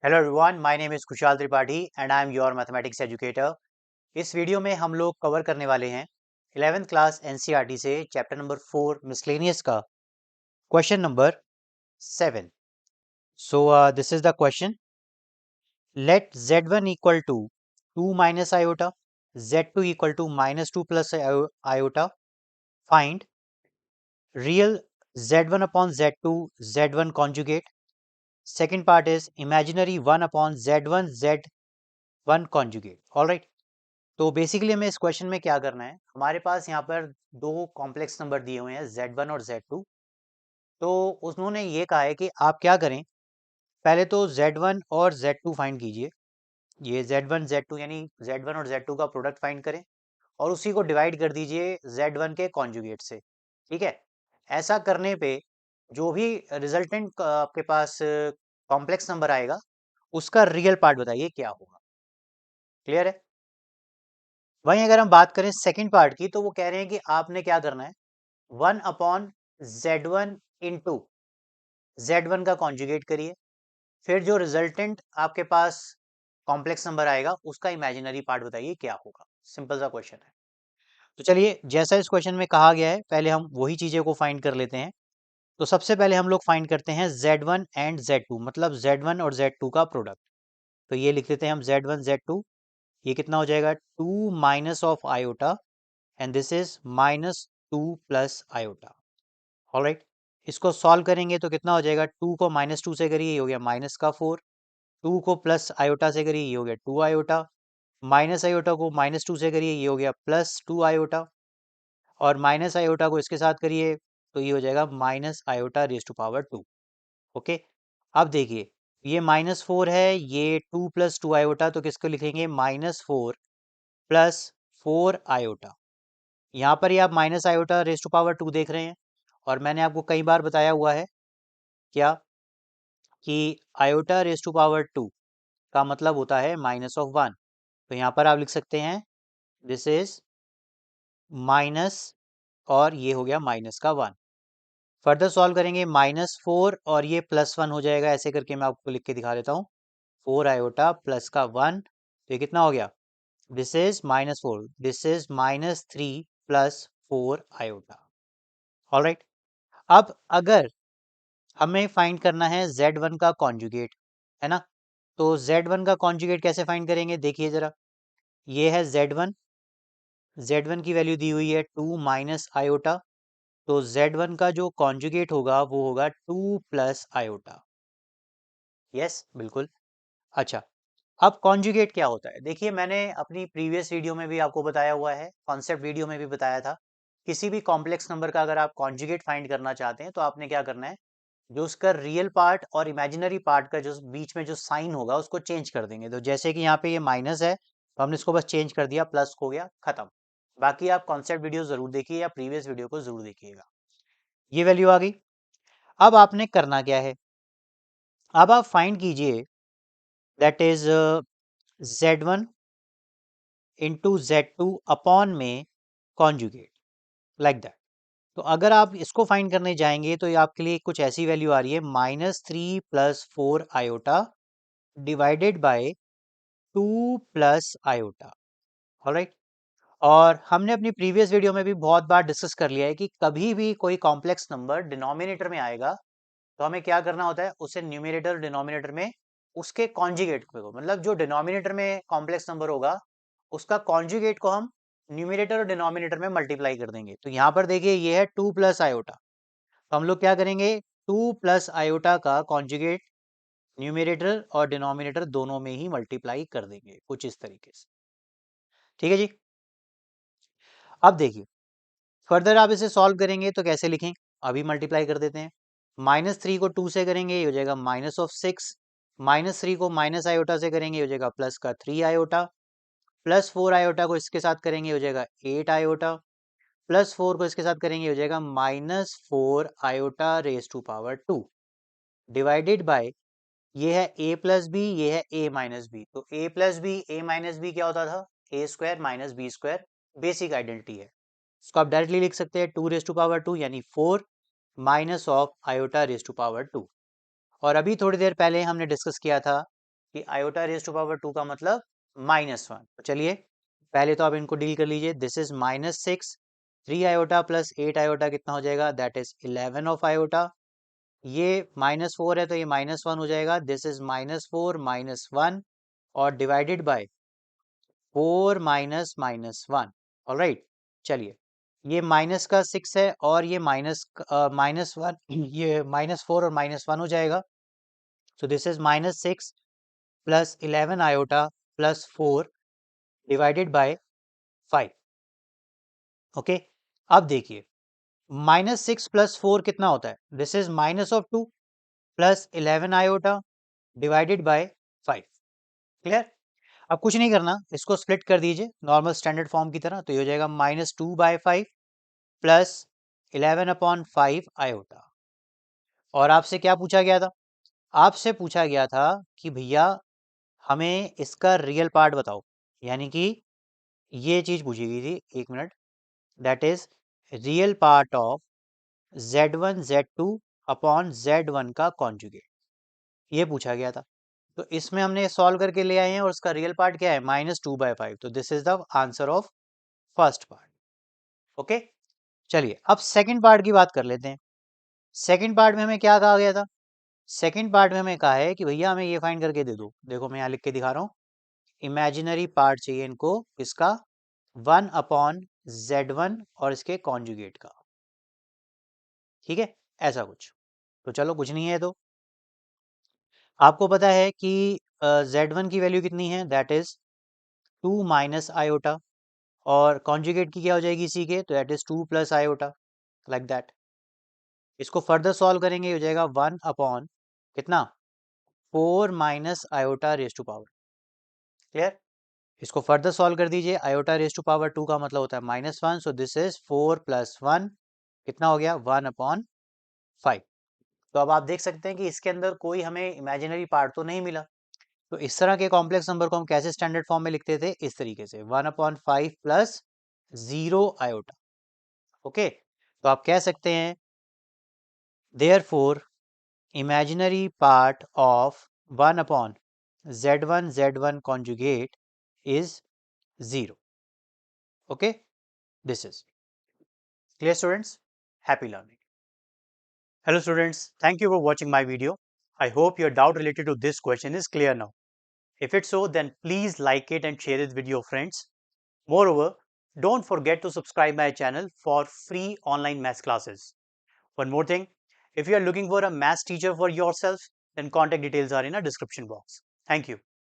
Hello everyone, my name is Khushhal Tripathi and I am your mathematics educator. इस video में हम लोग कवर करने वाले हैं 11th क्लास एनसीईआरटी से चैप्टर नंबर 4 मिसलेनियस का question number 7। So this is the question. Let z1 equal to 2 minus iota, z2 equal to minus 2 plus iota. Find real z1 upon z2 z1 conjugate. Second part is imaginary 1 upon z1 z1 conjugate. Alright, तो basically हमें इस question में क्या करना है, हमारे पास यहाँ पर दो कॉम्प्लेक्स नंबर दिए हुए हैं Z1 और Z2। तो उन्होंने ये कहा है कि आप क्या करें, पहले तो Z1 और Z2 फाइंड कीजिए। ये Z1 Z2 यानी Z1 और Z2 का प्रोडक्ट फाइंड करें और उसी को डिवाइड कर दीजिए Z1 के कॉन्जुगेट से। ठीक है, ऐसा करने पे जो भी रिजल्टेंट आपके पास कॉम्प्लेक्स नंबर आएगा उसका रियल पार्ट बताइए क्या होगा। क्लियर है? वहीं अगर हम बात करें सेकंड पार्ट की, तो वो कह रहे हैं कि आपने क्या करना है, 1 अपॉन Z1 इंटू Z1 का कॉन्जुगेट करिए, फिर जो रिजल्टेंट आपके पास कॉम्प्लेक्स नंबर आएगा उसका इमेजिनरी पार्ट बताइए क्या होगा। सिंपल सा क्वेश्चन है। तो चलिए, जैसा इस क्वेश्चन में कहा गया है पहले हम वही चीजें को फाइंड कर लेते हैं। तो सबसे पहले हम लोग फाइंड करते हैं Z1 एंड Z2, मतलब Z1 और Z2 का प्रोडक्ट। तो ये लिख लेते हैं हम Z1 Z2। ये कितना हो जाएगा, 2 minus of iota and this is minus 2 plus iota. Alright, इसको सॉल्व करेंगे तो कितना हो जाएगा, 2 को माइनस 2 से करिए ये हो गया माइनस का 4, 2 को प्लस आयोटा से करिए ये हो गया 2 आयोटा, माइनस आयोटा को माइनस 2 से करिए ये हो गया प्लस 2 आयोटा, और माइनस आयोटा को इसके साथ करिए तो ये हो जाएगा minus iota raise to power 2। Okay, अब देखिए ये माइनस 4 है, ये 2 प्लस 2 आयोटा, तो किसको लिखेंगे, माइनस 4 प्लस 4 आयोटा। यहाँ पर ही आप minus iota raise to power 2 देख रहे हैं, और मैंने आपको कई बार बताया हुआ है क्या, कि आयोटा रेज टू पावर 2 का मतलब होता है माइनस ऑफ 1। तो यहाँ पर आप लिख सकते हैं दिस इज माइनस, और ये हो गया माइनस का 1। फर्दर सॉल्व करेंगे, माइनस 4 और ये प्लस 1 हो जाएगा, ऐसे करके मैं आपको लिख के दिखा देता हूँ। 4 आयोटा प्लस का 1, तो ये कितना हो गया, this is minus 4, this is minus 3 plus 4 iota. Alright, अब अगर हमें फाइंड करना है Z1 का कॉन्जुगेट, है ना, तो Z1 का कॉन्जुगेट कैसे फाइंड करेंगे, देखिए जरा। ये है Z1, Z1 की वैल्यू दी हुई है 2 माइनस आयोटा, तो Z1 का जो कॉन्जुगेट होगा वो होगा 2 प्लस आयोटा। यस, बिल्कुल। अच्छा, अब कॉन्जुगेट क्या होता है, देखिए मैंने अपनी प्रीवियस वीडियो में भी आपको बताया हुआ है, कॉन्सेप्ट वीडियो में भी बताया था। किसी भी कॉम्प्लेक्स नंबर का अगर आप कॉन्जुगेट फाइंड करना चाहते हैं तो आपने क्या करना है, जो उसका रियल पार्ट और इमेजिनरी पार्ट का जो बीच में जो साइन होगा उसको चेंज कर देंगे। तो जैसे कि यहाँ पे ये माइनस है तो हमने इसको बस चेंज कर दिया, प्लस हो गया, खत्म। बाकी आप कॉन्सेप्ट वीडियो जरूर देखिए या प्रीवियस वीडियो को जरूर देखिएगा। ये वैल्यू आ गई। अब आपने करना क्या है, अब आप फाइंड कीजिए that is Z1 into Z2 upon में कॉन्जुगेट, लाइक दैट। तो अगर आप इसको फाइंड करने जाएंगे तो ये आपके लिए कुछ ऐसी वैल्यू आ रही है, minus 3 plus 4 iota divided by 2 plus iota. Alright, और हमने अपनी प्रीवियस वीडियो में भी बहुत बार डिस्कस कर लिया है कि कभी भी कोई कॉम्प्लेक्स नंबर डिनोमिनेटर में आएगा तो हमें क्या करना होता है, उसे न्यूमरेटर डिनोमिनेटर में उसके कॉन्जुगेट को, मतलब जो डिनोमिनेटर में कॉम्प्लेक्स नंबर होगा उसका कॉन्जुगेट को हम न्यूमरेटर और डिनोमिनेटर में मल्टीप्लाई कर देंगे। तो यहाँ पर देखिए ये है 2 प्लस आयोटा, तो हम लोग क्या करेंगे, 2 प्लस आयोटा का कॉन्जुगेट न्यूमरेटर और डिनोमिनेटर दोनों में ही मल्टीप्लाई कर देंगे, कुछ इस तरीके से। ठीक है जी। अब देखिए फर्दर आप इसे सॉल्व करेंगे तो कैसे लिखें, अभी मल्टीप्लाई कर देते हैं। माइनस 3 को 2 से करेंगे ये हो जाएगा माइनस ऑफ 6, माइनस 3 को माइनस आयोटा से करेंगे हो जाएगा प्लस का 3 आयोटा, प्लस 4 आयोटा को इसके साथ करेंगे हो जाएगा 8 आयोटा, प्लस 4 को इसके साथ करेंगे हो जाएगा minus 4 iota raise to power 2, divided by ये है a प्लस बी, ये है a माइनस बी। तो a plus B a minus B क्या होता था, a square minus B square, basic identity है। इसको आप डायरेक्टली लिख सकते हैं 2 रेज टू पावर 2 यानी 4 minus of iota raise to power 2। और अभी थोड़ी देर पहले हमने डिस्कस किया था कि आयोटा रेज टू पावर 2 का मतलब -1। तो चलिए पहले तो आप इनको डील कर लीजिए। This is -6, 3 iota plus 8 iota कितना हो जाएगा, दैट इज 11 ऑफ आयोटा। ये -4 है तो ये -1 हो जाएगा। दिस इज -4 -1 और डिवाइडेड बाय 4 -1। ऑलराइट, चलिए ये माइनस का 6 है और ये -1 ये -4 और -1 हो जाएगा। सो this is -6 plus 11 iota plus 4 divided by 5। Okay, अब देखिए -6 प्लस 4 कितना होता है, this is -2 plus 11 iota divided by 5। Clear? अब कुछ नहीं करना, इसको स्प्लिट कर दीजिए नॉर्मल स्टैंडर्ड फॉर्म की तरह। तो ये हो जाएगा -2/5 प्लस 11/5 आयोटा। और आपसे क्या पूछा गया था? आपसे पूछा गया था कि भैया हमें इसका रियल पार्ट बताओ, यानी कि ये चीज पूछी गई थी। एक minute, that is real part of z1 z2 upon z1 का कॉन्जुगेट, ये पूछा गया था। तो इसमें हमने सॉल्व करके ले आए हैं और उसका रियल पार्ट क्या है, -2/5। तो this is the answer of first part. Okay, चलिए अब सेकंड पार्ट की बात कर लेते हैं। सेकंड पार्ट में हमें क्या कहा गया था? सेकंड पार्ट में हमें कहा है कि भैया हमें ये फाइंड करके दे दो। देखो मैं यहाँ लिख के दिखा रहा हूँ, इमेजिनरी पार्ट चाहिए इनको, इसका 1/z1 और इसके कॉन्जुगेट का। ठीक है, ऐसा कुछ। तो चलो कुछ नहीं है, तो आपको पता है कि z1 की वैल्यू कितनी है, दैट इज 2 माइनस आयोटा, और कॉन्जुगेट की क्या हो जाएगी इसी के, तो that is 2 plus iota, like that. इसको फर्दर सॉल्व करेंगे, हो जाएगा 1 अपॉन कितना, 4 minus iota raise to power. Clear? इसको फर्दर सॉल्व कर दीजिए, आयोटा रेज टू पावर 2 का मतलब होता है -1, सो दिस इज 4 प्लस 1, कितना हो गया, 1/5। तो अब आप देख सकते हैं कि इसके अंदर कोई हमें इमेजिनरी पार्ट तो नहीं मिला। तो इस तरह के कॉम्प्लेक्स नंबर को हम कैसे स्टैंडर्ड फॉर्म में लिखते थे, इस तरीके से 1/5 प्लस 0 आयोटा। ओके, तो आप कह सकते हैं therefore imaginary part of 1 upon z1 conjugate is 0. Okay, this is clear, students. Happy learning. Hello students, thank you for watching my video. I hope your doubt related to this question is clear now. If it's so, then please like it and share it with your friends. Moreover, don't forget to subscribe my channel for free online maths classes. One more thing, if you are looking for a maths teacher for yourself, then contact details are in a description box. Thank you.